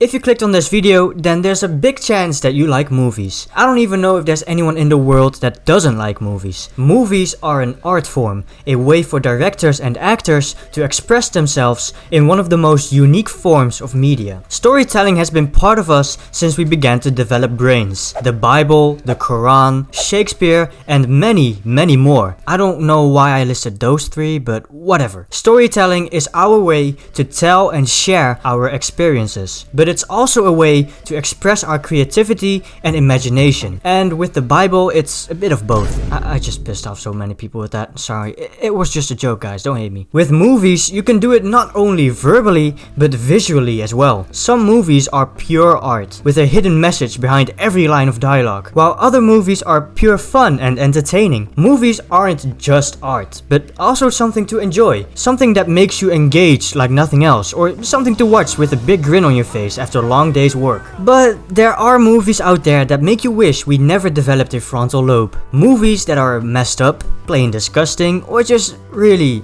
If you clicked on this video, then there's a big chance that you like movies. I don't even know if there's anyone in the world that doesn't like movies. Movies are an art form, a way for directors and actors to express themselves in one of the most unique forms of media. Storytelling has been part of us since we began to develop brains. The Bible, the Quran, Shakespeare, and many more. I don't know why I listed those three, but whatever. Storytelling is our way to tell and share our experiences. But it's also a way to express our creativity and imagination. And with the Bible, it's a bit of both. I just pissed off so many people with that. Sorry, it was just a joke, guys, don't hate me. With movies, you can do it not only verbally, but visually as well. Some movies are pure art, with a hidden message behind every line of dialogue, while other movies are pure fun and entertaining. Movies aren't just art, but also something to enjoy. Something that makes you engaged like nothing else, or something to watch with a big grin on your face after a long day's work. But there are movies out there that make you wish we never developed a frontal lobe. Movies that are messed up, plain disgusting, or just really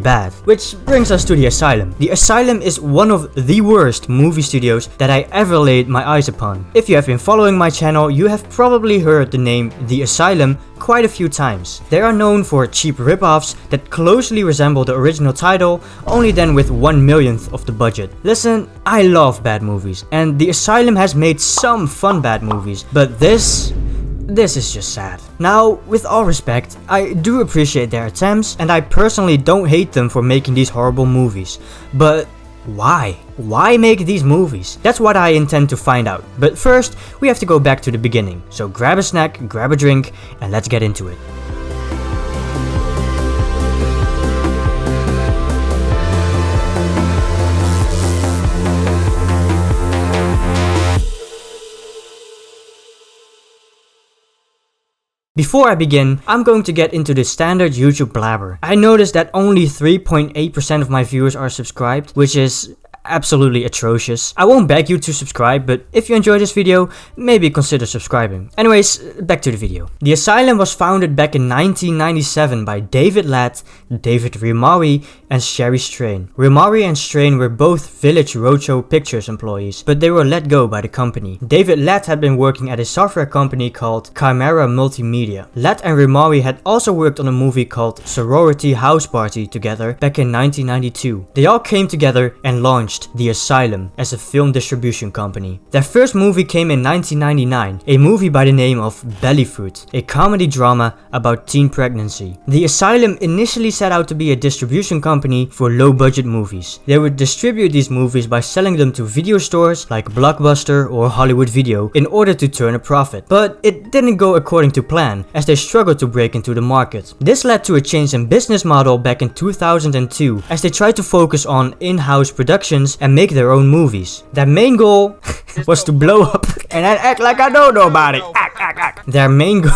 bad. Which brings us to The Asylum. The Asylum is one of the worst movie studios that I ever laid my eyes upon. If you have been following my channel, you have probably heard the name The Asylum quite a few times. They are known for cheap rip-offs that closely resemble the original title, only then with 1/1,000,000th of the budget. Listen, I love bad movies, and The Asylum has made some fun bad movies, but this is just sad. Now, with all respect, I do appreciate their attempts, and I personally don't hate them for making these horrible movies. But why? Why make these movies? That's what I intend to find out. But first, we have to go back to the beginning. So grab a snack, grab a drink, and let's get into it. Before I begin, I'm going to get into the standard YouTube blabber. I noticed that only 3.8% of my viewers are subscribed, which is absolutely atrocious. I won't beg you to subscribe, but if you enjoy this video, maybe consider subscribing. Anyways, back to the video. The Asylum was founded back in 1997 by David Latt, David Rimawi, and Sherry Strain. Rimawi and Strain were both Village Roadshow Pictures employees, but they were let go by the company. David Latt had been working at a software company called Chimera Multimedia. Latt and Rimawi had also worked on a movie called Sorority House Party together back in 1992. They all came together and launched The Asylum as a film distribution company. Their first movie came in 1999, a movie by the name of Bellyfoot, a comedy drama about teen pregnancy. The Asylum initially set out to be a distribution company for low-budget movies. They would distribute these movies by selling them to video stores like Blockbuster or Hollywood Video in order to turn a profit. But it didn't go according to plan, as they struggled to break into the market. This led to a change in business model back in 2002, as they tried to focus on in-house productions and make their own movies. Their main goal was to blow up and act like I don't know about it. Their main goal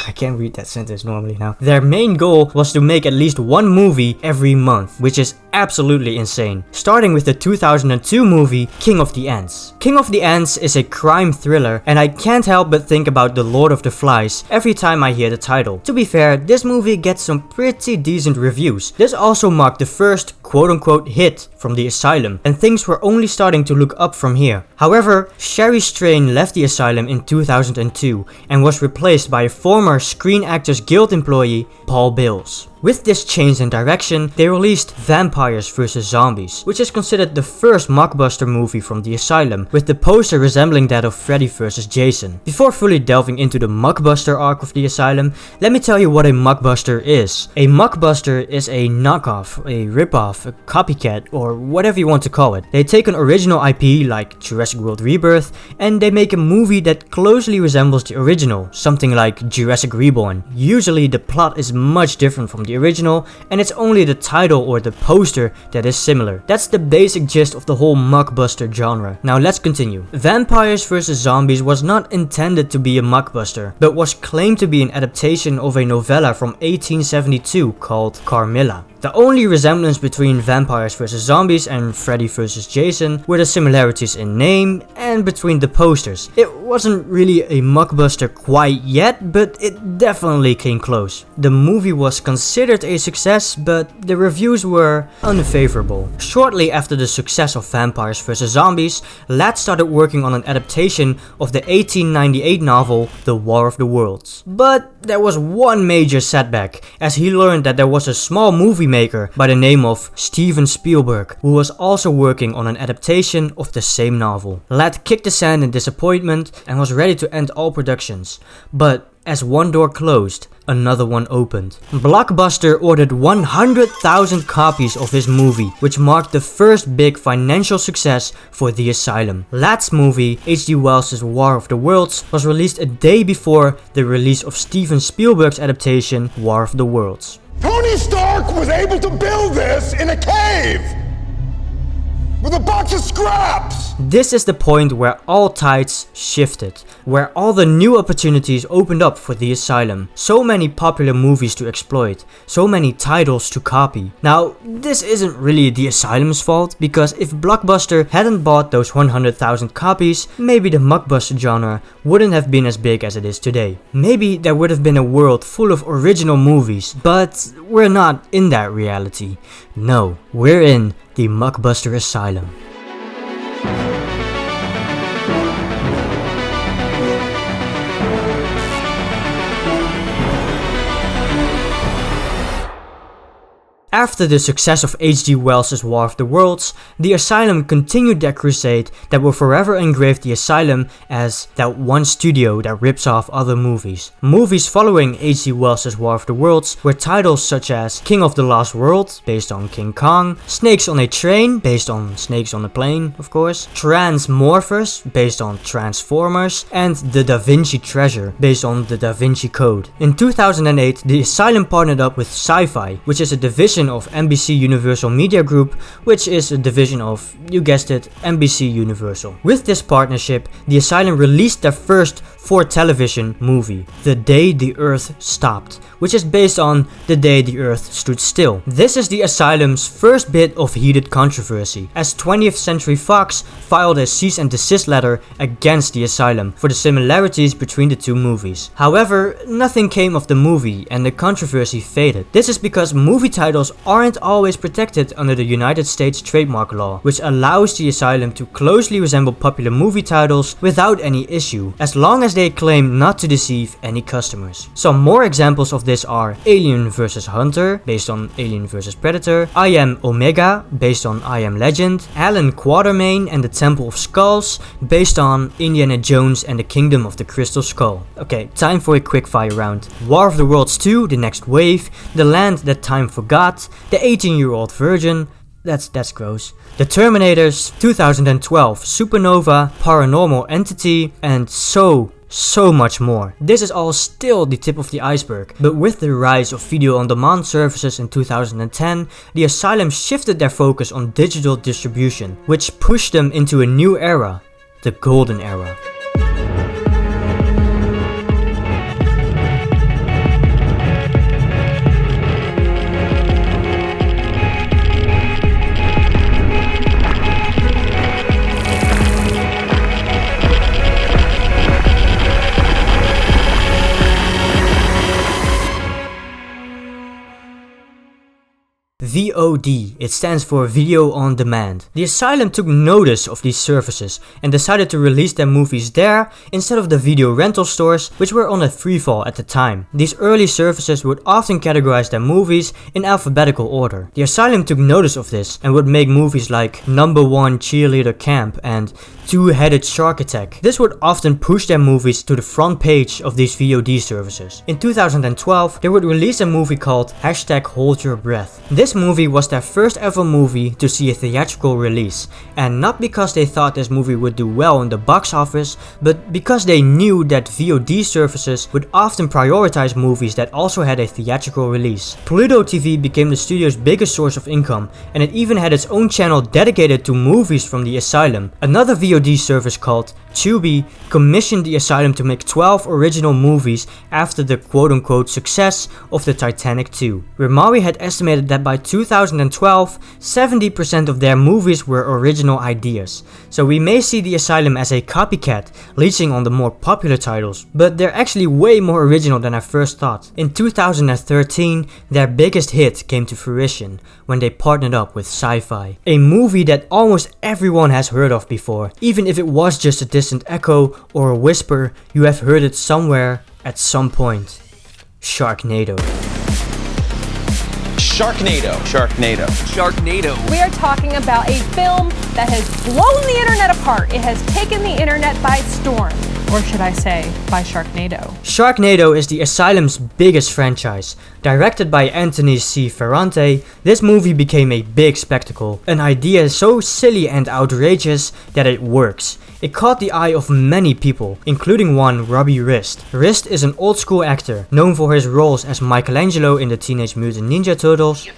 I can't read that sentence normally now. Their main goal was to make at least one movie every month, which is absolutely insane. Starting with the 2002 movie King of the Ants. King of the Ants is a crime thriller, and I can't help but think about The Lord of the Flies every time I hear the title. To be fair, this movie gets some pretty decent reviews. This also marked the first quote-unquote hit from The Asylum, and things were only starting to look up from here. However, Sherry Strain left The Asylum in 2002 and was replaced by a former Screen Actors Guild employee, Paul Bills. With this change in direction, they released Vampires vs Zombies, which is considered the first Mockbuster movie from The Asylum, with the poster resembling that of Freddy vs Jason. Before fully delving into the Mockbuster arc of The Asylum, let me tell you what a Mockbuster is. A Mockbuster is a knockoff, a ripoff, a copycat, or whatever you want to call it. They take an original IP like Jurassic World Rebirth, and they make a movie that closely resembles the original, something like Jurassic Reborn. Usually the plot is much different from the original, and it's only the title or the poster that is similar. That's the basic gist of the whole Mockbuster genre. Now let's continue. Vampires vs Zombies was not intended to be a Mockbuster, but was claimed to be an adaptation of a novella from 1872 called Carmilla. The only resemblance between Vampires vs Zombies and Freddy vs Jason were the similarities in name and between the posters. It wasn't really a Mockbuster quite yet, but it definitely came close. The movie was considered a success, but the reviews were unfavorable. Shortly after the success of Vampires vs Zombies, Ladd started working on an adaptation of the 1898 novel The War of the Worlds. But there was one major setback, as he learned that there was a small movie maker by the name of Steven Spielberg, who was also working on an adaptation of the same novel. Ladd kicked the sand in disappointment and was ready to end all productions. But as one door closed, another one opened. Blockbuster ordered 100,000 copies of his movie, which marked the first big financial success for the Asylum. Ladd's movie, H.G. Wells' War of the Worlds, was released a day before the release of Steven Spielberg's adaptation, War of the Worlds. Tony Stark was able to build this in a cave! With a box of scraps! This is the point where all tides shifted, where all the new opportunities opened up for the Asylum. So many popular movies to exploit, so many titles to copy. Now, this isn't really the Asylum's fault, because if Blockbuster hadn't bought those 100,000 copies, maybe the Mockbuster genre wouldn't have been as big as it is today. Maybe there would have been a world full of original movies, but we're not in that reality. No, we're in the Mockbuster Asylum. After the success of H.G. Wells' War of the Worlds, the Asylum continued their crusade that will forever engrave the Asylum as that one studio that rips off other movies. Movies following H.G. Wells' War of the Worlds were titles such as King of the Lost World, based on King Kong, Snakes on a Train, based on Snakes on a Plane, of course, Transmorphers, based on Transformers, and The Da Vinci Treasure, based on The Da Vinci Code. In 2008, the Asylum partnered up with Sci-Fi, which is a division of NBC Universal Media Group, which is a division of, you guessed it, NBC Universal. With this partnership, the Asylum released their first for-television movie, The Day the Earth Stopped, which is based on The Day the Earth Stood Still. This is the Asylum's first bit of heated controversy, as 20th Century Fox filed a cease and desist letter against the Asylum for the similarities between the two movies. However, nothing came of the movie and the controversy faded. This is because movie titles aren't always protected under the United States trademark law, which allows the Asylum to closely resemble popular movie titles without any issue, as long as they claim not to deceive any customers. Some more examples of this are Alien vs Hunter, based on Alien vs Predator, I Am Omega, based on I Am Legend, Alan Quatermain and the Temple of Skulls, based on Indiana Jones and the Kingdom of the Crystal Skull. Okay, time for a quickfire round. War of the Worlds 2, The Next Wave, The Land That Time Forgot, The 18-Year-Old Virgin, that's gross, The Terminators, 2012, Supernova, Paranormal Entity, and so much more. This is all still the tip of the iceberg, but with the rise of video-on-demand services in 2010, the Asylum shifted their focus on digital distribution, which pushed them into a new era, the Golden Era. VOD, it stands for Video on Demand. The Asylum took notice of these services and decided to release their movies there instead of the video rental stores, which were on a freefall at the time. These early services would often categorize their movies in alphabetical order. The Asylum took notice of this and would make movies like Number 1 Cheerleader Camp and Two-Headed Shark Attack. This would often push their movies to the front page of these VOD services. In 2012, they would release a movie called #Hold Your Breath. This movie was their first ever movie to see a theatrical release, and not because they thought this movie would do well in the box office, but because they knew that VOD services would often prioritize movies that also had a theatrical release. Pluto TV became the studio's biggest source of income, and it even had its own channel dedicated to movies from the Asylum. Another VOD service called Tubi commissioned the Asylum to make 12 original movies after the quote-unquote success of the Titanic 2. Remawi had estimated that by 2012, 70% of their movies were original ideas. So we may see the Asylum as a copycat, leeching on the more popular titles, but they're actually way more original than I first thought. In 2013, their biggest hit came to fruition when they partnered up with Sci-Fi, a movie that almost everyone has heard of before. Even if it was just a distant echo or a whisper, you have heard it somewhere at some point. Sharknado. Sharknado. Sharknado. Sharknado. We are talking about a film that has blown the internet apart. It has taken the internet by storm. Or should I say, by Sharknado. Sharknado is the Asylum's biggest franchise. Directed by Anthony C. Ferrante, this movie became a big spectacle. An idea so silly and outrageous that it works. It caught the eye of many people, including one Robbie Rist. Rist is an old school actor, known for his roles as Michelangelo in the Teenage Mutant Ninja Turtles,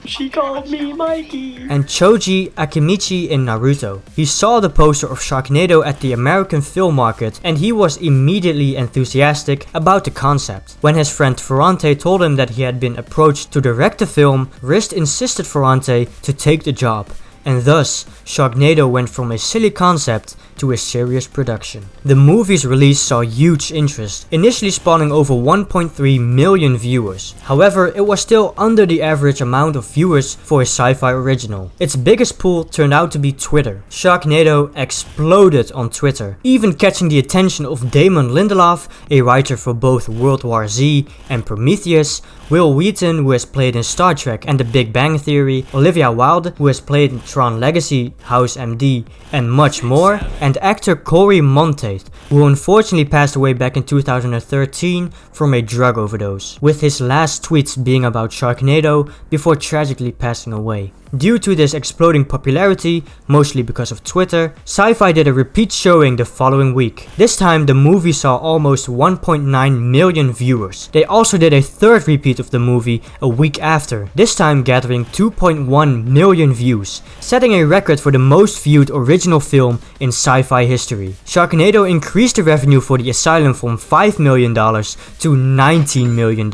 She called me Mikey, and Choji Akimichi in Naruto. He saw the poster of Sharknado at the American Film Market and he was immediately enthusiastic about the concept. When his friend Ferrante told him that he had been approached to direct the film, Rist insisted Ferrante to take the job. And thus, Sharknado went from a silly concept to a serious production. The movie's release saw huge interest, initially spawning over 1.3 million viewers. However, it was still under the average amount of viewers for a sci-fi original. Its biggest pull turned out to be Twitter. Sharknado exploded on Twitter, even catching the attention of Damon Lindelof, a writer for both World War Z and Prometheus, Will Wheaton, who has played in Star Trek and The Big Bang Theory, Olivia Wilde, who has played in Tron Legacy, House MD, and much more, and actor Corey Monteith, who unfortunately passed away back in 2013 from a drug overdose, with his last tweets being about Sharknado before tragically passing away. Due to this exploding popularity, mostly because of Twitter, Sci-Fi did a repeat showing the following week. This time the movie saw almost 1.9 million viewers. They also did a third repeat of the movie a week after, this time gathering 2.1 million views, setting a record for the most viewed original film in sci-fi history. Sharknado increased the revenue for the Asylum from $5 million to $19 million,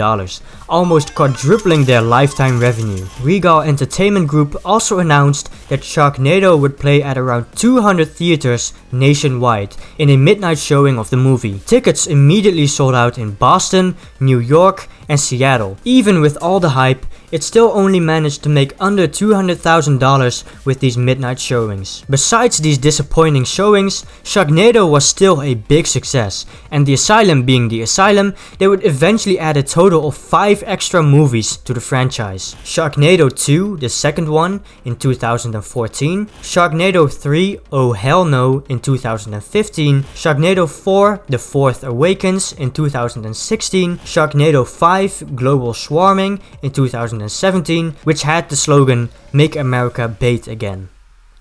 almost quadrupling their lifetime revenue. Regal Entertainment Group also announced that Sharknado would play at around 200 theaters nationwide in a midnight showing of the movie. Tickets immediately sold out in Boston, New York, and Seattle. Even with all the hype, it still only managed to make under $200,000 with these midnight showings. Besides these disappointing showings, Sharknado was still a big success, and the Asylum being the Asylum, they would eventually add a total of 5 extra movies to the franchise. Sharknado 2, the second one, in 2014, Sharknado 3, Oh Hell No, in 2015, Sharknado 4, The Fourth Awakens, in 2016, Sharknado 5, Global Swarming, in 2017, which had the slogan, Make America Bait Again.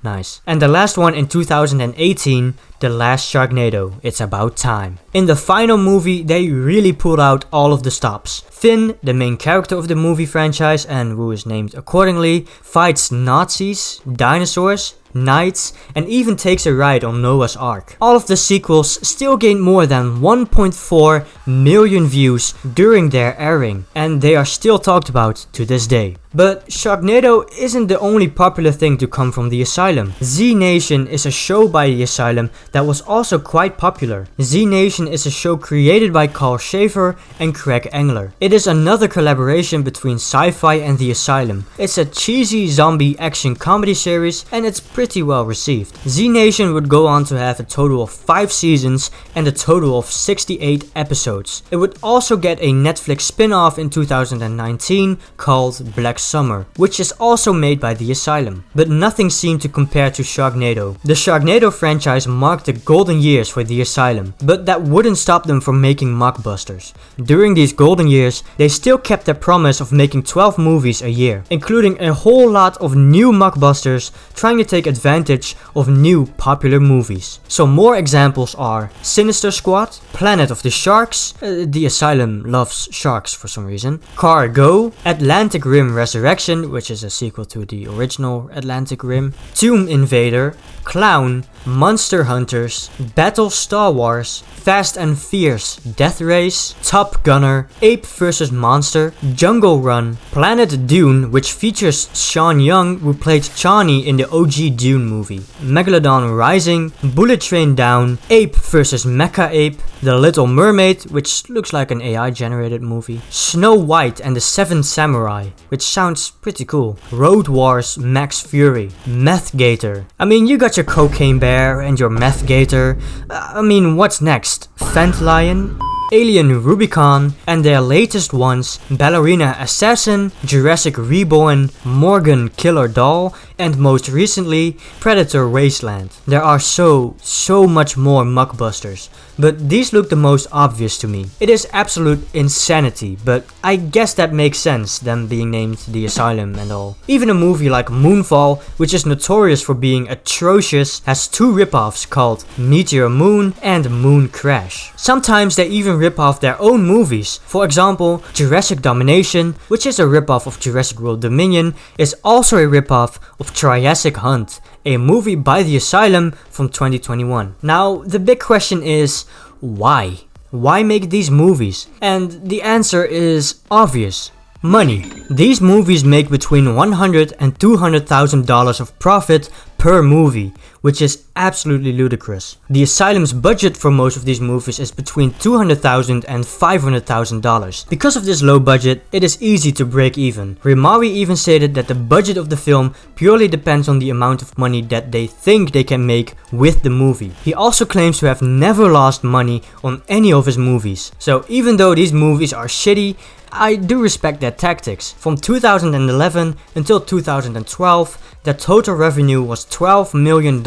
Nice. And the last one in 2018, The Last Sharknado, It's About Time. In the final movie, they really pulled out all of the stops. Finn, the main character of the movie franchise and who is named accordingly, fights Nazis, dinosaurs, knights, and even takes a ride on Noah's Ark. All of the sequels still gained more than 1.4 million views during their airing, and they are still talked about to this day. But Sharknado isn't the only popular thing to come from the Asylum. Z Nation is a show by the Asylum that was also quite popular. Z Nation is a show created by Carl Schaefer and Craig Engler. It is another collaboration between Sci-Fi and the Asylum. It's a cheesy zombie action comedy series and it's pretty well received. Z Nation would go on to have a total of 5 seasons and a total of 68 episodes. It would also get a Netflix spin-off in 2019 called Black Summer, which is also made by the Asylum. But nothing seemed to compare to Sharknado. The Sharknado franchise marked the golden years for the Asylum, but that wouldn't stop them from making Mockbusters. During these golden years, they still kept their promise of making 12 movies a year, including a whole lot of new Mockbusters trying to take advantage of new popular movies. Some more examples are Sinister Squad, Planet of the Sharks, because the Asylum loves sharks for some reason. Cargo, Atlantic Rim Resurrection, which is a sequel to the original Atlantic Rim. Tomb Invader, Clown, Monster Hunters, Battle Star Wars, Fast and Fierce, Death Race, Top Gunner, Ape vs Monster, Jungle Run, Planet Dune, which features Sean Young, who played Chani in the OG Dune movie, Megalodon Rising, Bullet Train Down, Ape vs Mecha Ape, The Little Mermaid, which looks like an AI generated movie, Snow White and the Seven Samurai, which sounds pretty cool, Road Wars Max Fury, Meth Gator. I mean, you got your Cocaine Bear and your Meth Gator. I mean, what's next? Fent Lion? Alien Rubicon, and their latest ones, Ballerina Assassin, Jurassic Reborn, Morgan Killer Doll, and most recently, Predator Wasteland. There are so much more Mockbusters, but these look the most obvious to me. It is absolute insanity, but I guess that makes sense, them being named the Asylum and all. Even a movie like Moonfall, which is notorious for being atrocious, has two ripoffs called Meteor Moon and Moon Crash. Sometimes they even rip off their own movies. For example, Jurassic Domination, which is a ripoff of Jurassic World Dominion, is also a ripoff of Triassic Hunt, a movie by the Asylum from 2021. Now, the big question is, why? Why make these movies? And the answer is obvious. Money. These movies make between $100,000 and $200,000 of profit per movie, which is absolutely ludicrous. The Asylum's budget for most of these movies is between $200,000 and $500,000. Because of this low budget, it is easy to break even. Rimari even stated that the budget of the film purely depends on the amount of money that they think they can make with the movie. He also claims to have never lost money on any of his movies. So even though these movies are shitty, I do respect their tactics. From 2011 until 2012, their total revenue was $12 million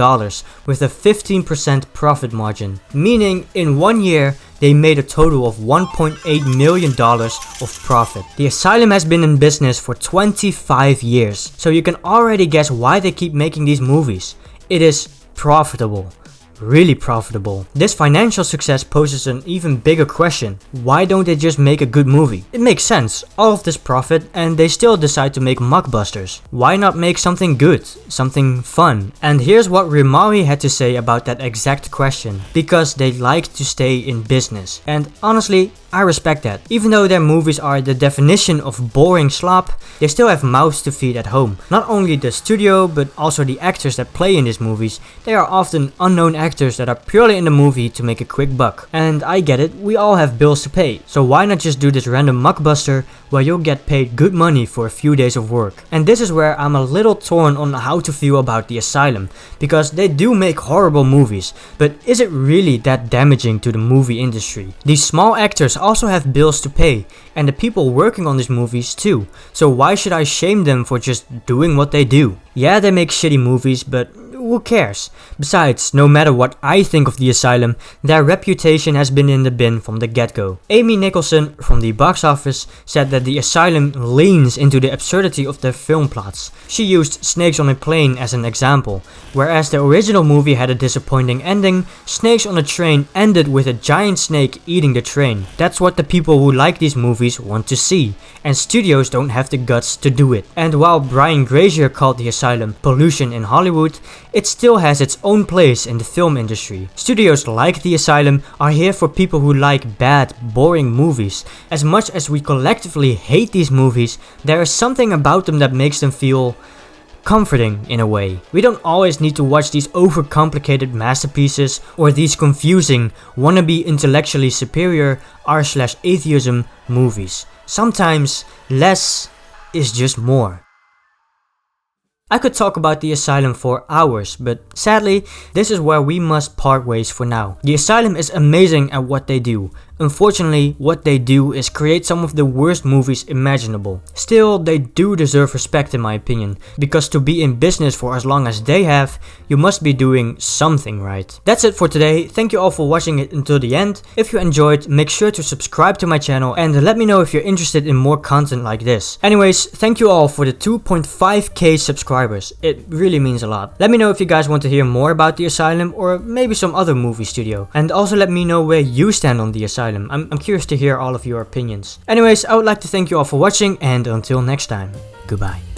with a 15% profit margin. Meaning in 1 year, they made a total of $1.8 million of profit. The Asylum has been in business for 25 years, so you can already guess why they keep making these movies. It is profitable. Really profitable. This financial success poses an even bigger question. Why don't they just make a good movie? It makes sense, all of this profit, and they still decide to make Mockbusters. Why not make something good, something fun? And here's what Rimari had to say about that exact question. Because they like to stay in business. And honestly, I respect that. Even though their movies are the definition of boring slop, they still have mouths to feed at home. Not only the studio, but also the actors that play in these movies. They are often unknown actors that are purely in the movie to make a quick buck. And I get it, we all have bills to pay. So why not just do this random Mockbuster where you'll get paid good money for a few days of work? And this is where I'm a little torn on how to feel about the Asylum. Because they do make horrible movies, but is it really that damaging to the movie industry? These small actors also have bills to pay, and the people working on these movies too. So why should I shame them for just doing what they do? Yeah, they make shitty movies, but who cares? Besides, no matter what I think of the Asylum, their reputation has been in the bin from the get-go. Amy Nicholson from the box office said that the Asylum leans into the absurdity of their film plots. She used Snakes on a Plane as an example. Whereas the original movie had a disappointing ending, Snakes on a Train ended with a giant snake eating the train. That's what the people who like these movies want to see, and studios don't have the guts to do it. And while Brian Grazer called the Asylum pollution in Hollywood, it still has its own place in the film industry. Studios like the Asylum are here for people who like bad, boring movies. As much as we collectively hate these movies, there is something about them that makes them feel comforting in a way. We don't always need to watch these overcomplicated masterpieces or these confusing, wannabe intellectually superior r/atheism movies. Sometimes less is just more. I could talk about the Asylum for hours, but sadly, this is where we must part ways for now. The Asylum is amazing at what they do. Unfortunately, what they do is create some of the worst movies imaginable. Still, they do deserve respect in my opinion, because to be in business for as long as they have, you must be doing something right. That's it for today. Thank you all for watching it until the end. If you enjoyed, make sure to subscribe to my channel and let me know if you're interested in more content like this. Anyways, thank you all for the 2.5k subscribers. It really means a lot. Let me know if you guys want to hear more about the Asylum or maybe some other movie studio. And also let me know where you stand on the Asylum. Asylum. I'm curious to hear all of your opinions. Anyways, I would like to thank you all for watching, and until next time, goodbye.